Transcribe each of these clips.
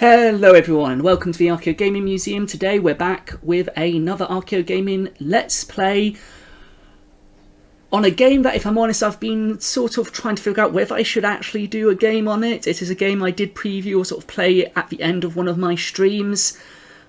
Hello everyone and welcome to the Archaeogaming Museum. Today we're back with another Archaeogaming Let's Play on a game that, if I'm honest, I've been sort of trying to figure out whether I should actually do a game on it. It is a game I did preview or sort of play at the end of one of my streams.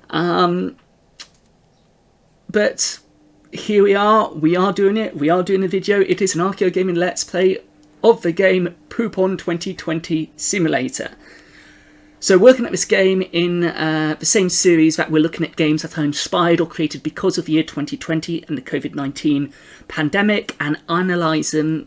But here we are doing it, we are doing a video. It is an Archaeogaming Let's Play of the game Poupon 2020 Simulator. So we're looking at this game in the same series that we're looking at games that are inspired or created because of the year 2020 and the COVID-19 pandemic, and analysing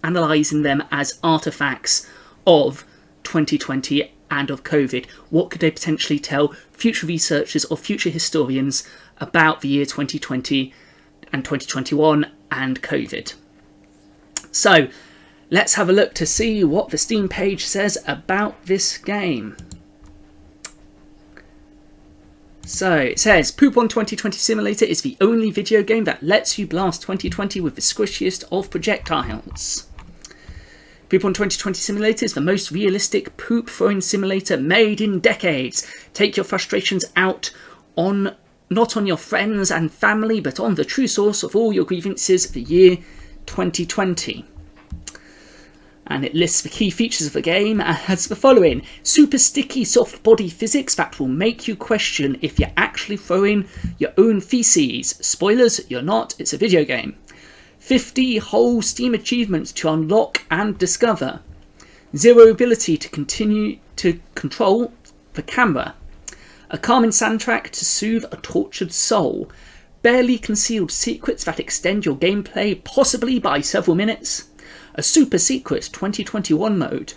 them as artefacts of 2020 and of COVID. What could they potentially tell future researchers or future historians about the year 2020 and 2021 and COVID? So let's have a look to see what the Steam page says about this game. So it says, Poupon 2020 Simulator is the only video game that lets you blast 2020 with the squishiest of projectiles. Poupon 2020 Simulator is the most realistic poop-throwing simulator made in decades. Take your frustrations out on not on your friends and family, but on the true source of all your grievances, the year 2020. And it lists the key features of the game as the following: super sticky soft body physics that will make you question if you're actually throwing your own feces. Spoilers, you're not, it's a video game. 50 whole Steam achievements to unlock and discover. Zero ability to continue to control the camera. A calming soundtrack to soothe a tortured soul. Barely concealed secrets that extend your gameplay, possibly by several minutes. A super secret 2021 mode.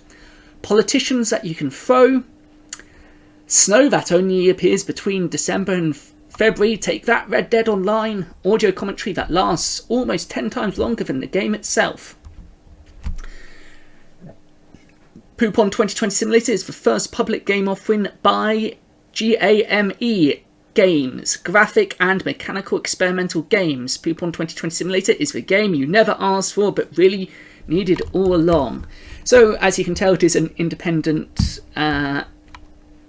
Politicians that you can throw. Snow that only appears between December and February. Take that, Red Dead Online. Audio commentary that lasts almost 10 times longer than the game itself. Poupon 2020 Simulator is the first public game offering by G.A.M.E Games, graphic and mechanical experimental games. Poupon 2020 Simulator is the game you never asked for but really needed all along. So as you can tell, it is an independently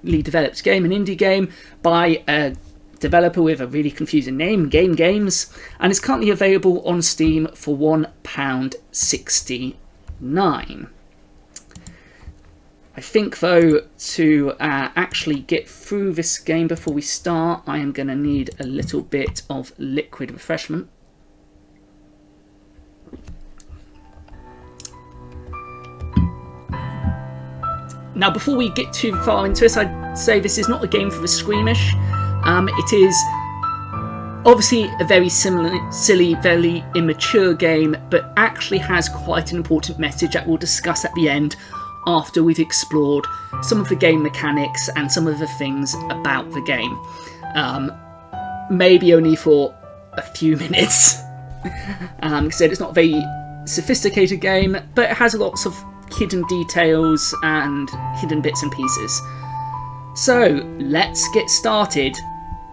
developed game, an indie game by a developer with a really confusing name, G.A.M.E Games, and is currently available on Steam for £1.69. I think, though, to actually get through this game before we start, I am going to need a little bit of liquid refreshment. Now, before we get too far into this, I'd say this is not a game for the squeamish. It is obviously a very silly, very immature game, but actually has quite an important message that we'll discuss at the end, after we've explored some of the game mechanics and some of the things about the game. Maybe only for a few minutes. Like I said, it's not a very sophisticated game, but it has lots of hidden details and hidden bits and pieces. So let's get started.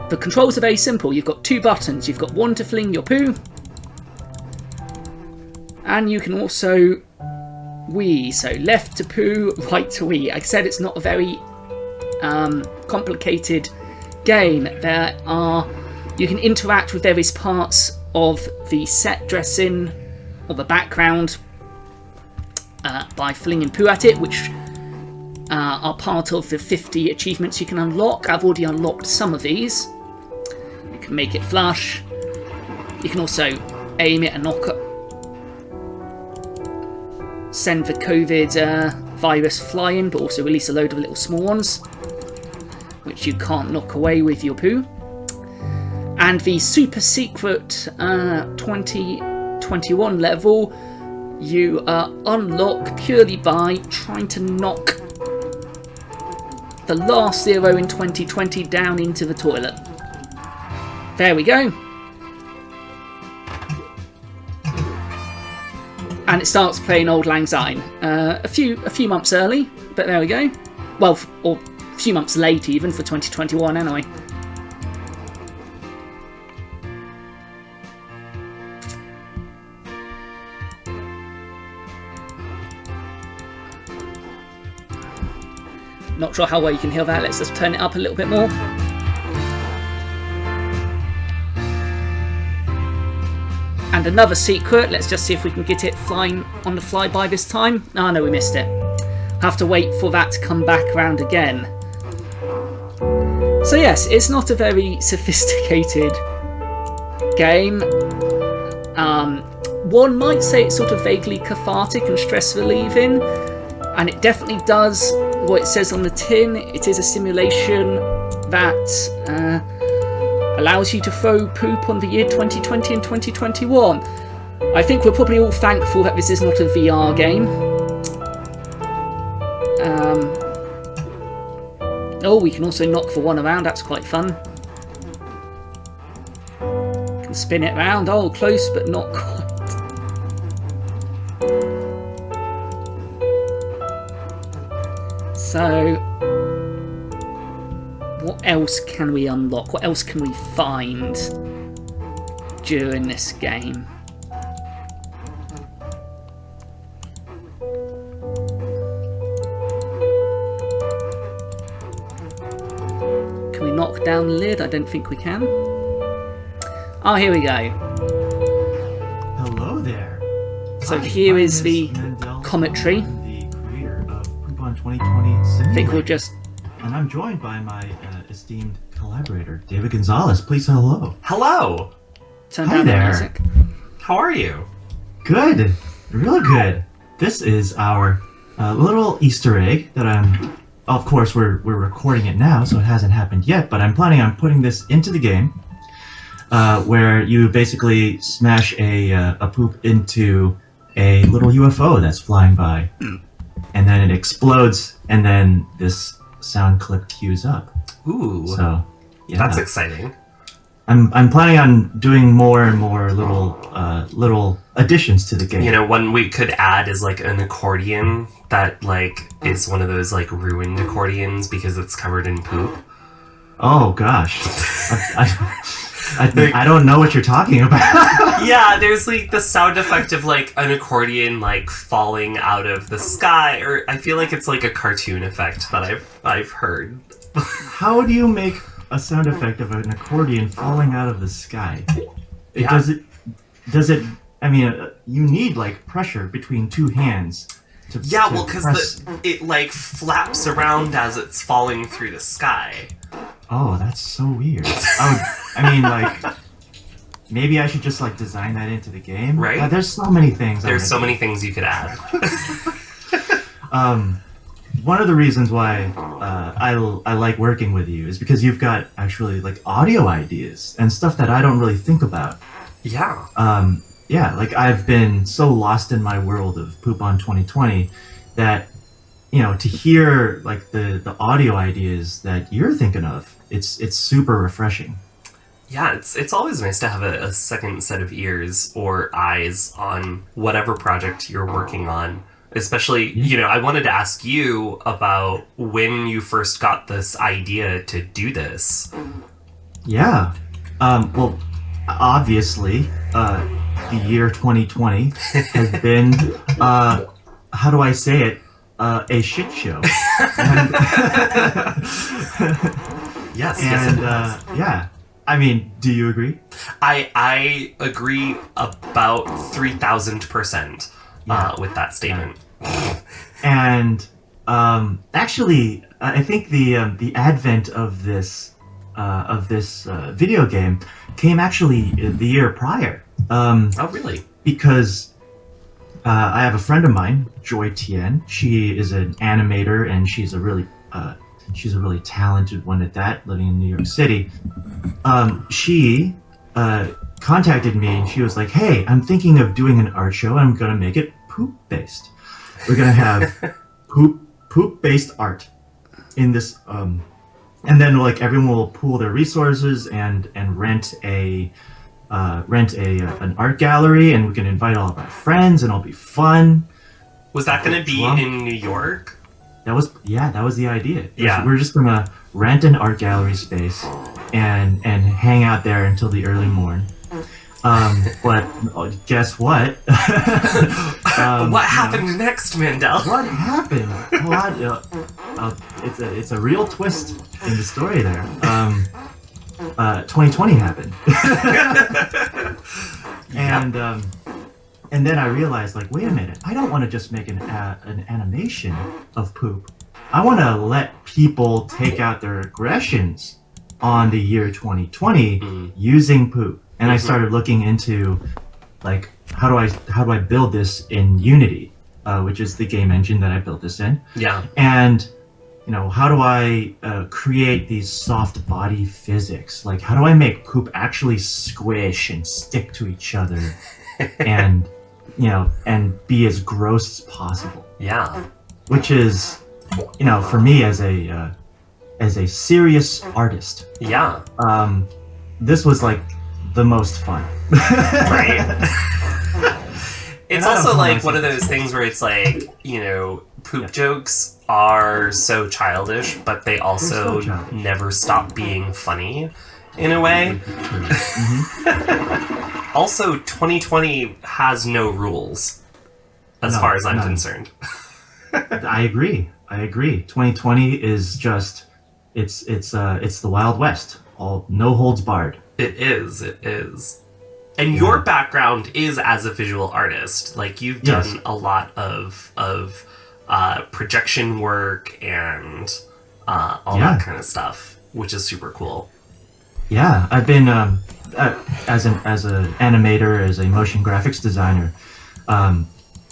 The controls are very simple. You've got two buttons. You've got one to fling your poo, and you can also wee, so left to poo, right to wee. Like I said, it's not a very complicated game. You can interact with various parts of the set dressing or the background by flinging poo at it, which are part of the 50 achievements you can unlock. I've already unlocked some of these. You can make it flush. You can also aim it and send the COVID virus flying, but also release a load of little small ones, which you can't knock away with your poo. And the super secret 2021 level you unlock purely by trying to knock the last zero in 2020 down into the toilet. There we go. And it starts playing Auld Lang Syne. A few months early, but there we go. Well, or a few months late even for 2021 anyway. Not sure how well you can hear that. Let's just turn it up a little bit more. And another secret. Let's just see if we can get it flying on the flyby this time. Oh no, we missed it. Have to wait for that to come back around again. So yes, it's not a very sophisticated game. One might say it's sort of vaguely cathartic and stress relieving, and it definitely does what it says on the tin. It is a simulation that allows you to throw poop on the year 2020 and 2021. I think we're probably all thankful that this is not a VR game. Oh, we can also knock the one around, that's quite fun. Can spin it around, oh, close but not quite. So, what else can we unlock? What else can we find during this game? Can we knock down the lid? I don't think we can. Oh, here we go. Hello there. So here is the commentary. The creator of Poop on 2020 Simulator. I think we'll just... And I'm joined by my esteemed collaborator, David Gonzalez. Please say hello. Hello. Turn Hi down there. the music. How are you? Good. Really good. This is our little Easter egg that I'm... Of course, we're recording it now, so it hasn't happened yet, but I'm planning on putting this into the game, where you basically smash a poop into a little UFO that's flying by, and then it explodes, and then this sound clip cues up. Ooh. So, yeah. That's exciting. I'm planning on doing more and more little additions to the game. You know, one we could add is like an accordion that like is one of those like ruined accordions because it's covered in poop. Oh gosh, I don't know what you're talking about. Yeah, there's like the sound effect of like an accordion like falling out of the sky, or I feel like it's like a cartoon effect that I've heard. How do you make a sound effect of an accordion falling out of the sky? Yeah. Does it? I mean, you need like pressure between two hands. Yeah, to well, because it like flaps around as it's falling through the sky. Oh, that's so weird. I mean, like, maybe I should just like design that into the game. Right? There's so many things. There's so many things you could add. One of the reasons why I like working with you is because you've got actually like audio ideas and stuff that I don't really think about. Yeah. Yeah, like I've been so lost in my world of Poop on 2020 that, you know, to hear like the audio ideas that you're thinking of, it's super refreshing. Yeah, it's always nice to have a second set of ears or eyes on whatever project you're working on. Especially, you know, I wanted to ask you about when you first got this idea to do this. Yeah. Well, obviously, the year 2020 has been, how do I say it, a shit show. Yes, and yes, yeah. I mean, do you agree? I agree about 3,000% with that statement. And actually, I think the advent of this video game came actually the year prior. Oh, really? Because I have a friend of mine, Joy Tien. She is an animator, and she's a really talented one at that, living in New York City. She contacted me, and she was like, "Hey, I'm thinking of doing an art show, and I'm gonna make it poop-based. We're gonna have poop-based art in this, and then like everyone will pool their resources and rent an art gallery, and we can invite all of our friends, and it'll be fun." Was that going to be in New York? That was the idea. Yeah. We're just gonna rent an art gallery space and hang out there until the early morn. But guess what? What happened next, Mandel? What happened? it's a real twist in the story there. 2020 happened, and then I realized, like, wait a minute, I don't want to just make an animation of poop. I want to let people take out their aggressions on the year 2020 using poop. And I started looking into, like, how do I build this in Unity, which is the game engine that I built this in. Yeah. And how do I create these soft body physics? Like, how do I make poop actually squish and stick to each other, and and be as gross as possible? Yeah. Which is, for me as a serious artist, Yeah. This was like the most fun. Right. It's And I also don't like know, one of those things where it's like, poop jokes are so childish, but they also so childish. never stop being funny in a way. Also, 2020 has no rules as far as I'm none. concerned. I agree. 2020 is just it's the Wild West. All no holds barred. It is. And your background is as a visual artist. Like, you've done a lot of projection work and all that kind of stuff, which is super cool. Yeah, I've been as an animator, as a motion graphics designer.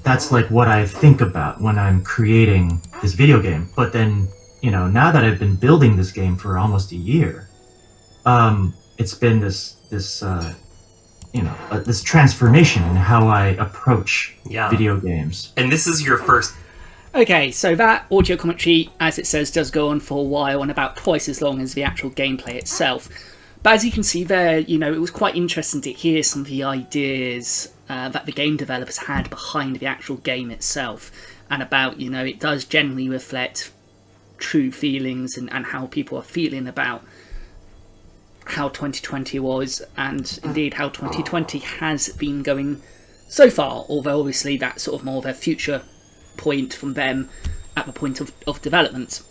That's like what I think about when I'm creating this video game. But then, now that I've been building this game for almost a year, it's been this transformation in how I approach video games. And this is your first. Okay, so that audio commentary, as it says, does go on for a while and about twice as long as the actual gameplay itself. But as you can see there, it was quite interesting to hear some of the ideas that the game developers had behind the actual game itself, and about, it does generally reflect true feelings and how people are feeling about how 2020 was, and indeed how 2020 has been going so far, although obviously that's sort of more of a future point from them at the point of development.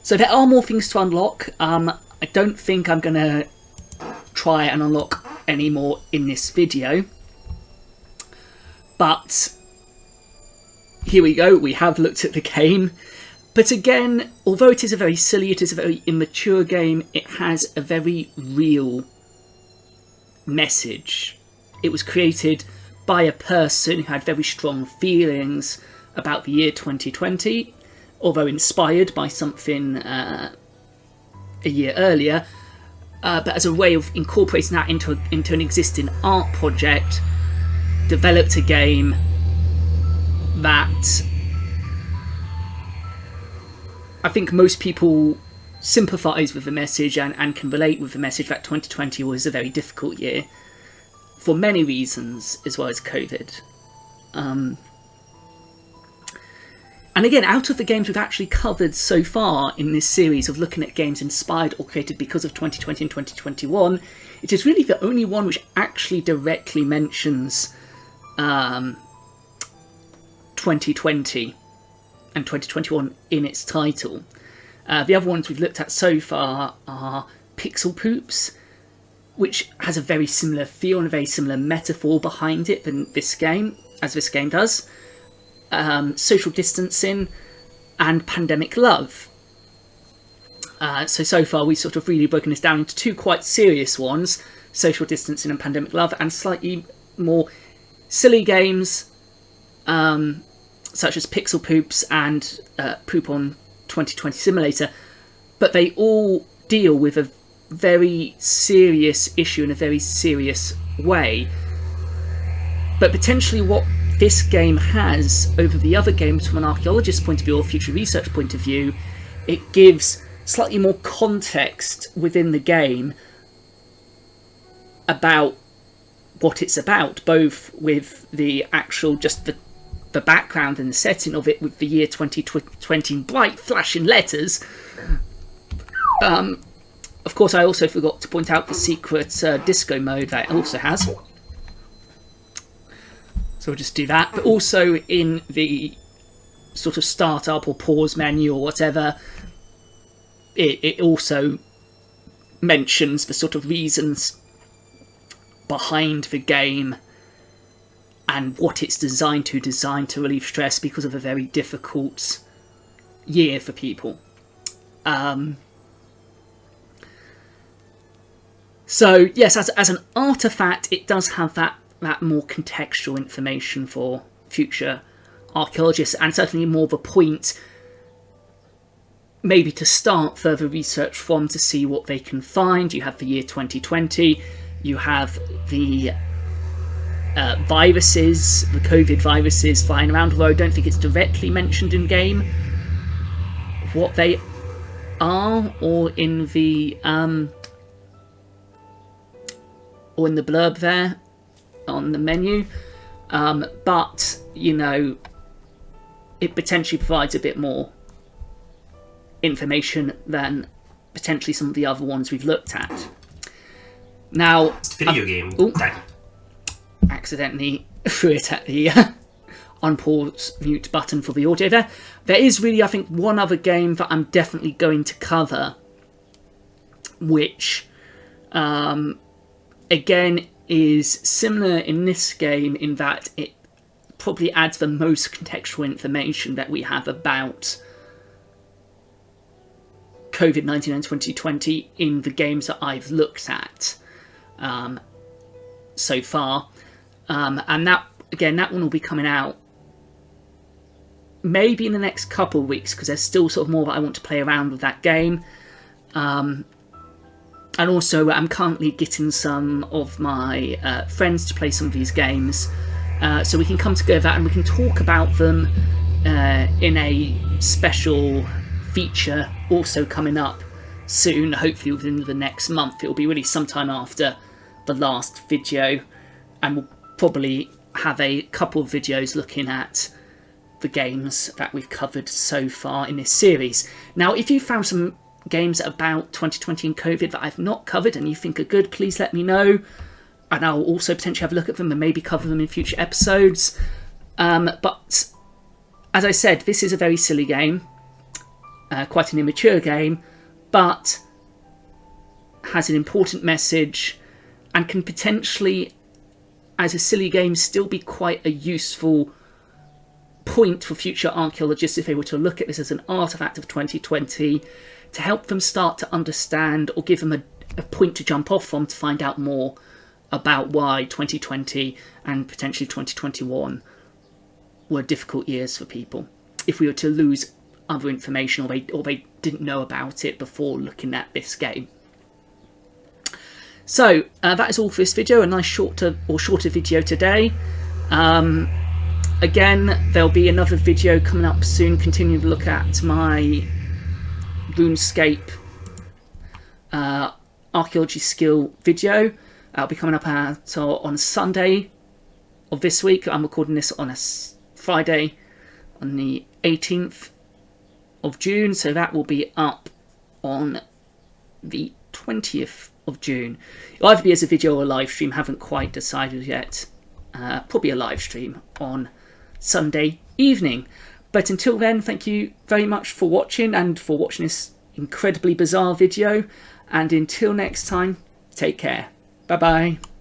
So there are more things to unlock. I don't think I'm going to try and unlock any more in this video, but here we go, we have looked at the game. But again, although it is a very silly, it is a very immature game, it has a very real message. It was created by a person who had very strong feelings about the year 2020, although inspired by something a year earlier, but as a way of incorporating that into an existing art project, developed a game that I think most people sympathise with the message and can relate with the message that 2020 was a very difficult year for many reasons, as well as COVID. And again, out of the games we've actually covered so far in this series of looking at games inspired or created because of 2020 and 2021, it is really the only one which actually directly mentions 2020 and 2021 in its title. The other ones we've looked at so far are Pixel Poops, which has a very similar feel and a very similar metaphor behind it than this game, as this game does. Social Distancing and Pandemic Love. So far we've sort of really broken this down into two quite serious ones, Social Distancing and Pandemic Love, and slightly more silly games, such as Pixel Poops and Poop on 2020 Simulator, but they all deal with a very serious issue in a very serious way. But potentially what this game has over the other games from an archaeologist's point of view or future research point of view, it gives slightly more context within the game about what it's about, both with the actual just the background and the setting of it, with the year 2020 in bright flashing letters. Of course, I also forgot to point out the secret disco mode that it also has. So we'll just do that. But also in the sort of start up or pause menu or whatever, it also mentions the sort of reasons behind the game and what it's designed to relieve stress because of a very difficult year for people. So yes, as an artifact, it does have that more contextual information for future archaeologists, and certainly more of a point maybe to start further research from, to see what they can find. You have the year 2020, you have the viruses, the COVID viruses flying around, although I don't think it's directly mentioned in game what they are, or in the blurb there on the menu, but you know, it potentially provides a bit more information than potentially some of the other ones we've looked at. Now, video game. Accidentally threw it at the unpause mute button for the audio there. There is really, I think, one other game that I'm definitely going to cover, which again is similar in this game in that it probably adds the most contextual information that we have about COVID-19 and 2020 in the games that I've looked at so far. And that, again, that one will be coming out maybe in the next couple of weeks, because there's still sort of more that I want to play around with that game. And also, I'm currently getting some of my friends to play some of these games, so we can come together and we can talk about them in a special feature also coming up soon, hopefully within the next month. It'll be really sometime after the last video, and we'll probably have a couple of videos looking at the games that we've covered so far in this series. Now, if you found some games about 2020 and COVID that I've not covered and you think are good, please let me know, and I'll also potentially have a look at them and maybe cover them in future episodes. But as I said, this is a very silly game, quite an immature game, but has an important message and can potentially, as a silly game, still be quite a useful point for future archaeologists if they were to look at this as an artifact of 2020, to help them start to understand, or give them a point to jump off from to find out more about why 2020 and potentially 2021 were difficult years for people, if we were to lose other information, or they didn't know about it before looking at this game. So that is all for this video, a nice shorter video today. Again, there'll be another video coming up soon, continuing to look at my RuneScape archaeology skill video. That'll be coming up on Sunday of this week. I'm recording this on a Friday on the 18th of June, so that will be up on the 20th of June. It'll either be as a video or a live stream, haven't quite decided yet. Probably a live stream on Sunday evening. But until then, thank you very much for watching, and for watching this incredibly bizarre video. And until next time, take care. Bye bye.